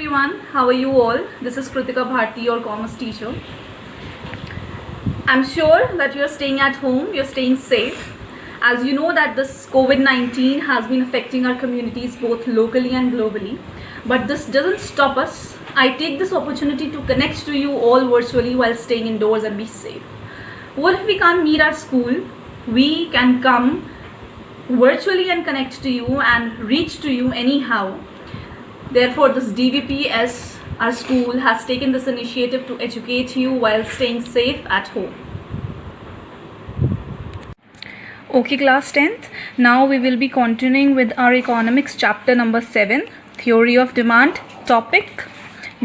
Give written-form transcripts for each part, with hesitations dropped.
everyone, how are you all? This is Kritika Bharti, your commerce teacher. I'm sure that you're staying at home, you're staying safe. As you know that this COVID-19 has been affecting our communities both locally and globally. But this doesn't stop us. I take this opportunity to connect to you all virtually while staying indoors and be safe. What if we can't meet at school? We can come virtually and connect to you and reach to you anyhow. Therefore, this DVPS, our school, has taken this initiative to educate you while staying safe at home. Okay, class 10th. Now we will be continuing with our economics chapter number 7, theory of demand, topic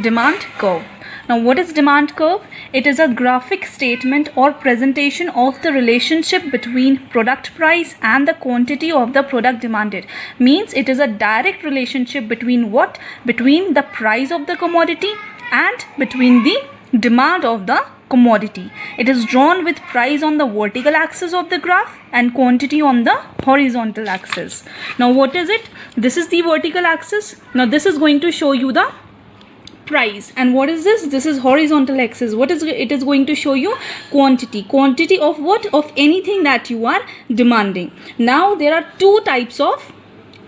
demand curve. Now, what is demand curve? It is a graphic statement or presentation of the relationship between product price and the quantity of the product demanded. Means it is a direct relationship between what? Between the price of the commodity and between the demand of the commodity. It is drawn with price on the vertical axis of the graph and quantity on the horizontal axis. Now, what is it? This is the vertical axis. Now, this is going to show you the price, and what is this? This is horizontal axis. What is it? Is going to show you quantity of what? Of anything that you are demanding. Now there are two types of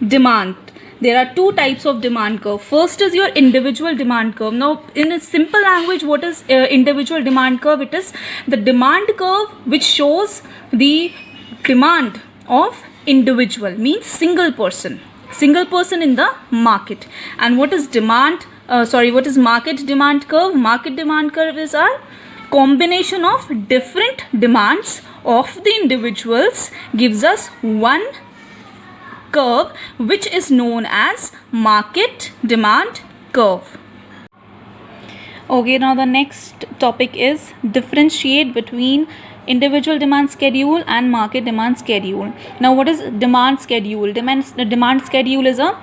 demand. There are two types of demand curve. First is your individual demand curve. Now, in a simple language, what is individual demand curve? It is the demand curve which shows the demand of individual, means single person in the market. And what is what is market demand curve? Market demand curve is a combination of different demands of the individuals gives us one curve which is known as market demand curve. Okay, now the next topic is differentiate between individual demand schedule and market demand schedule. Now, what is demand schedule? Demand schedule is a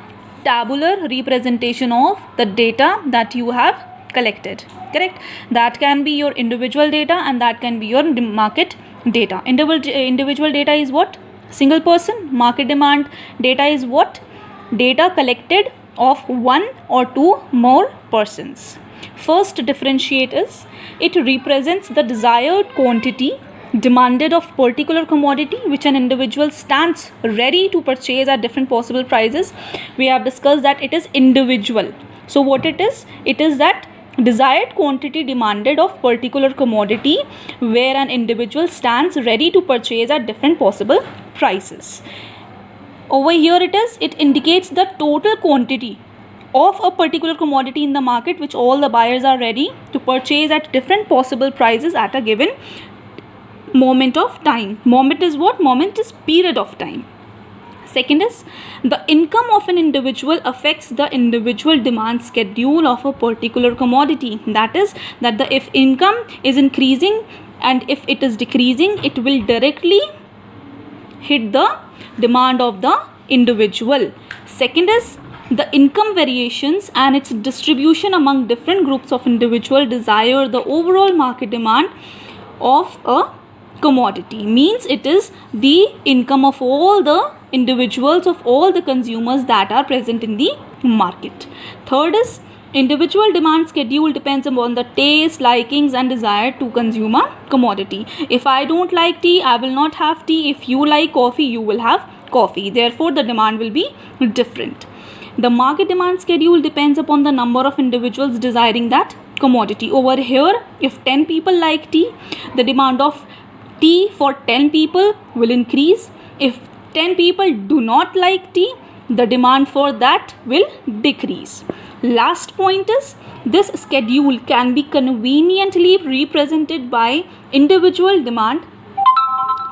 tabular representation of the data that you have collected. Correct? That can be your individual data and that can be your market data. Individual data is what? Single person. Market demand data is what? Data collected of one or two more persons. First differentiate is it represents the desired quantity demanded of particular commodity which an individual stands ready to purchase at different possible prices. We have discussed that it is individual. So what it is that desired quantity demanded of particular commodity where an individual stands ready to purchase at different possible prices. Over here it indicates the total quantity of a particular commodity in the market which all the buyers are ready to purchase at different possible prices at a given moment of time. Moment is what? Moment is period of time. Second is the income of an individual affects the individual demand schedule of a particular commodity. That is that if income is increasing and if it is decreasing, it will directly hit the demand of the individual. Second is the income variations and its distribution among different groups of individual desire the overall market demand of a commodity. Means it is the income of all the individuals, of all the consumers that are present in the market. Third is individual demand schedule depends upon the taste, likings and desire to consume a commodity. If I don't like tea, I will not have tea. If you like coffee, you will have coffee. Therefore, the demand will be different. The market demand schedule depends upon the number of individuals desiring that commodity. Over here, if 10 people like tea, the demand of tea for 10 people will increase. If 10 people do not like tea, the demand for that will decrease. Last point is this schedule can be conveniently represented by individual demand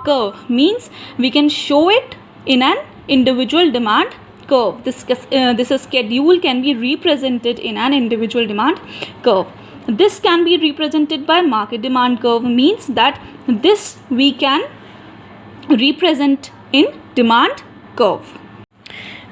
curve. Means we can show it in an individual demand curve. This schedule can be represented in an individual demand curve. This can be represented by market demand curve. Means that this we can represent in demand curve.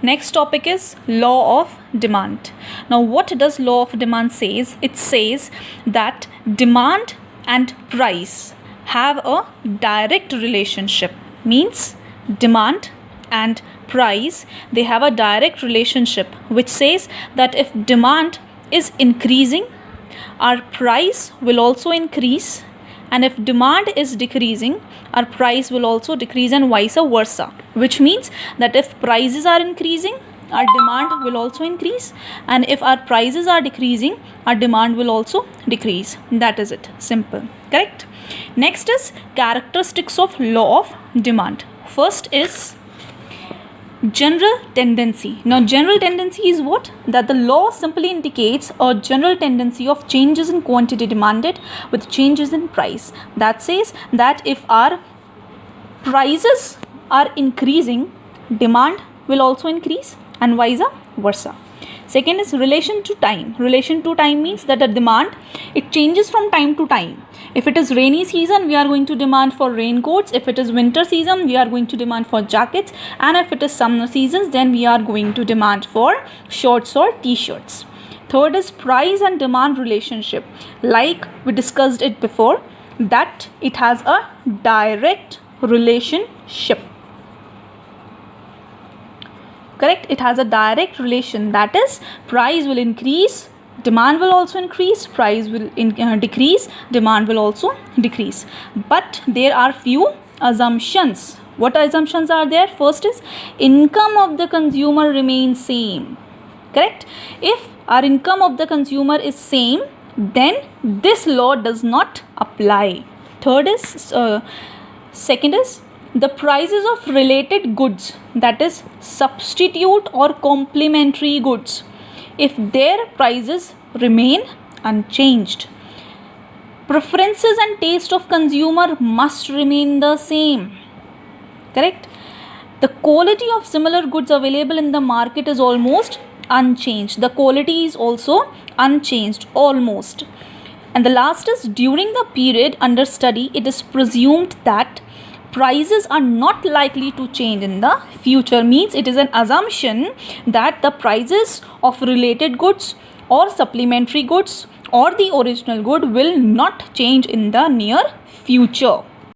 Next topic is law of demand. Now, what does law of demand says? It says that demand and price have a direct relationship. Means demand and price, they have a direct relationship which says that if demand is increasing, our price will also increase, and if demand is decreasing, our price will also decrease, and vice versa, which means that if prices are increasing, our demand will also increase, and if our prices are decreasing, our demand will also decrease. That is it. Simple. Correct? Next is characteristics of law of demand. First is general tendency. Now, general tendency is what? That the law simply indicates a general tendency of changes in quantity demanded with changes in price. That says that if our prices are increasing, demand will also increase, and vice versa. Second is relation to time. Relation to time means that the demand, it changes from time to time. If it is rainy season, we are going to demand for raincoats. If it is winter season, we are going to demand for jackets. And if it is summer seasons, then we are going to demand for shorts or t-shirts. Third is price and demand relationship. Like we discussed it before, that it has a direct relationship. Correct? It has a direct relation. That is, price will increase, demand will also increase, price will decrease, demand will also decrease. But there are few assumptions. What assumptions are there? First is income of the consumer remains same. Correct? If our income of the consumer is same, then this law does not apply. Third is second is the prices of related goods, that is substitute or complementary goods, if their prices remain unchanged. Preferences and taste of consumer must remain the same. Correct? The quality of similar goods available in the market is almost unchanged. The quality is also unchanged almost. And the last is during the period under study, it is presumed that prices are not likely to change in the future. Means it is an assumption that the prices of related goods or supplementary goods or the original good will not change in the near future.